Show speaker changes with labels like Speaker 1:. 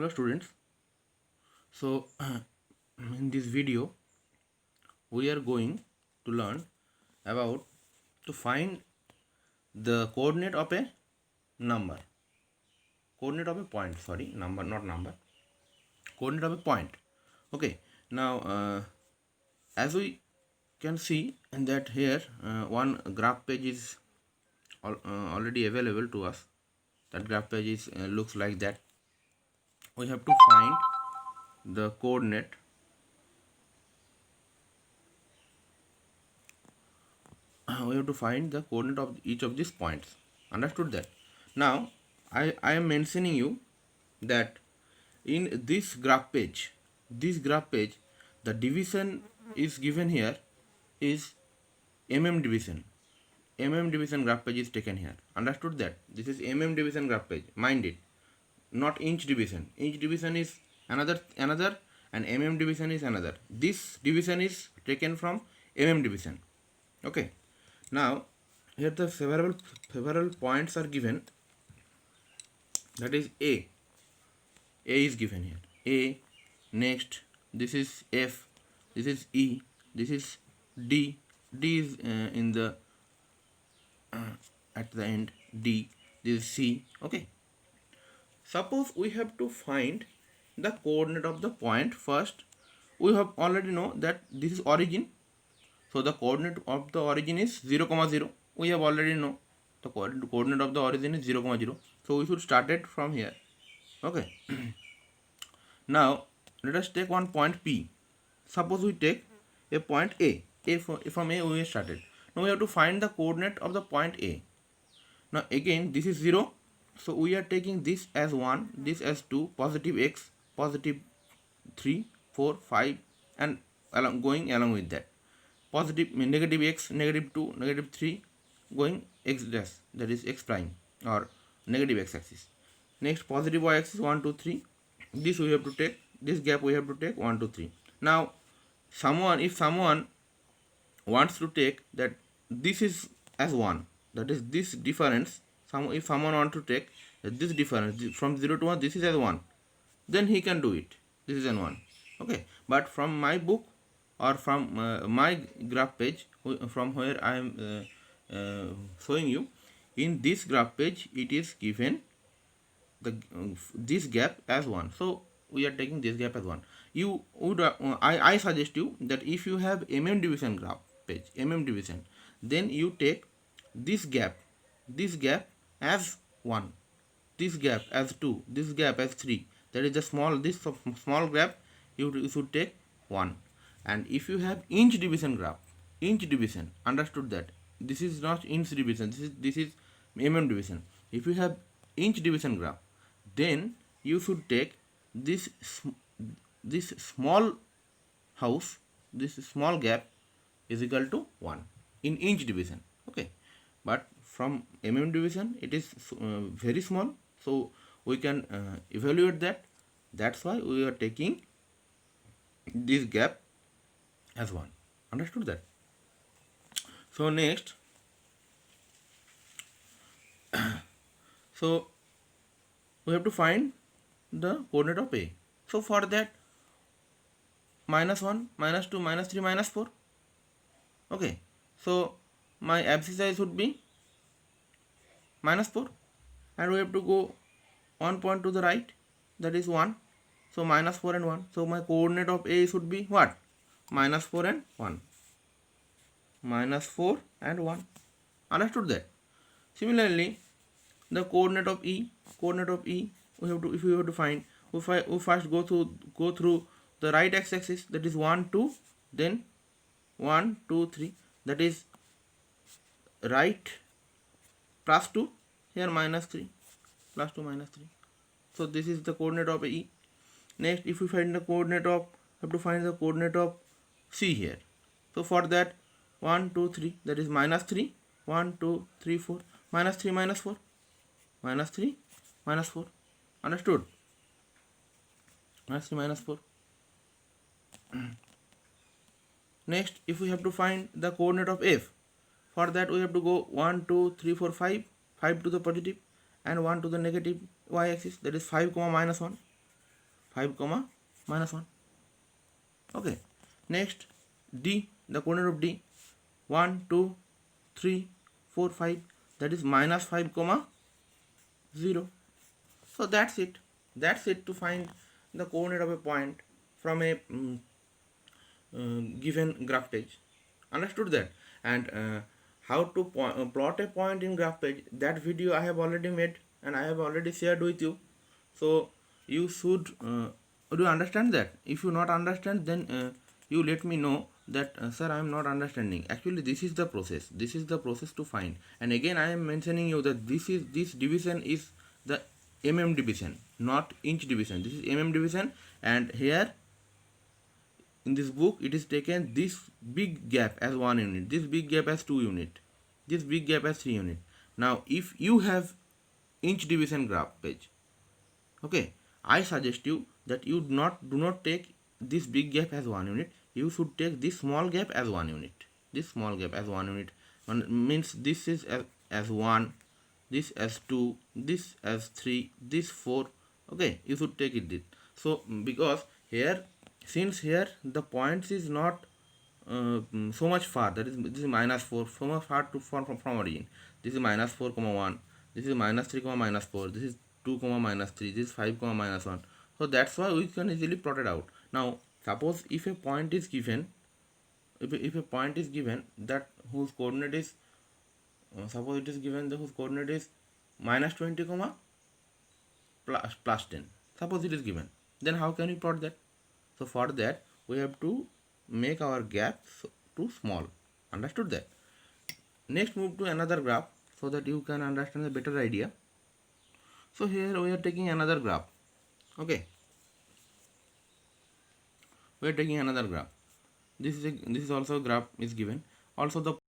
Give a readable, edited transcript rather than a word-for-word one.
Speaker 1: Hello students. So in this video we are going to learn about to find the coordinate of a number, coordinate of a point, sorry, number, not number, coordinate of a point. Okay, now as we can see that here one graph page is already available to us. That graph page is looks like that. We have to find the coordinate. We have to find the coordinate of each of these points. Understood that? Now I am mentioning you that in this graph page, the division is given here is division. Division graph page is taken here. Understood that? This is division graph page. Mind it. Not inch division. Inch division is another and division is another. This division is taken from division. Okay. Now here the several points are given. That is A is given here. A, next this is F, this is E, this is D. D is in the at the end. D, this is C. Okay. Suppose we have to find the coordinate of the point. First we have already know that this is origin. So the coordinate of the origin is 0, 0. We have already know the coordinate of the origin is 0, 0. So we should start it from here. Okay. Now let us take one point P. Suppose we take a point A. From A we have started. Now we have to find the coordinate of the point A. Now again this is 0. So we are taking this as 1, this as 2, positive x, positive 3, 4, 5, and going along with that. Positive negative x, negative 2, negative 3, going x dash, that is x prime or negative x axis. Next positive y axis 1, 2, 3. This we have to take, this gap we have to take 1, 2, 3. Now if someone wants to take that this is as 1, that is this difference, if someone wants to take this difference from 0 to 1, this is as 1, then he can do it. This is an 1. Okay, but from my book or from my graph page, from where I am showing you, in this graph page it is given this gap as 1. So we are taking this gap as 1. You would I suggest you that if you have division graph page, division, then you take this gap as 1, this gap as 2, this gap as 3. That is the small gap you should take 1. And if you have inch division graph, understood that this is not inch division, this is division. If you have inch division graph, then you should take this small house, this small gap is equal to 1 in inch division. Okay, but from division it is very small, so we can evaluate that. That's why we are taking this gap as 1. Understood that? So next, so we have to find the coordinate of A. So for that, -1, -2, -3, -4. Okay, so my abscissa should be -4, and we have to go 1 point to the right, that is 1. So -4 and 1. So my coordinate of A should be what? -4 and 1. -4 and 1. Understood that? Similarly, the coordinate of E, we have to, if we have to find, we first go through the right x-axis, that is 1, 2, then 1, 2, 3, that is right plus 2, here -3, plus 2, -3. So this is the coordinate of E. Next, if we find the coordinate of, have to find the coordinate of C here. So for that, 1, 2, 3, that is -3, 1, 2, 3, 4, -3, -4, -3, -4. Understood? -3, -4. Next, if we have to find the coordinate of F, for that we have to go 1, 2, 3, 4, 5 to the positive and 1 to the negative y axis, that is 5, -1. 5 comma minus 1. Okay, next D, the coordinate of D, 1 2 3 4 5, that is minus 5 comma 0. So that's it to find the coordinate of a point from a given graph page. Understood that? And how to plot a point in graph page, that video I have already made and I have already shared with you. So you should do you understand that? If you not understand, then you let me know that sir, I am not understanding. Actually, this is the process. This is the process to find. And again, I am mentioning you that this division is the division, not inch division. This is division, and here in this book it is taken this big gap as 1 unit, this big gap as 2 unit, this big gap as 3 unit. Now if you have inch division graph page, okay, I suggest you that you do not take this big gap as 1 unit. You should take this small gap as 1 unit. This small gap as 1 unit means this is as 1, this as 2, this as 3, this 4. Okay, you should take it this. So because here, since here the points is not so much far, that is this is minus 4, so much far to from origin. This is minus 4 comma 1, this is minus 3 comma minus 4, this is 2 comma minus 3, this is 5 comma minus 1. So that's why we can easily plot it out. Now suppose if a point is given, if a point is given that whose coordinate is suppose it is given the whose coordinate is minus 20 comma plus 10, suppose it is given, then how can we plot that? So for that we have to make our gap too small. Understood that? Next move to another graph so that you can understand a better idea. So here we are taking another graph. Okay, we are taking another graph. This is also a graph is given. Also the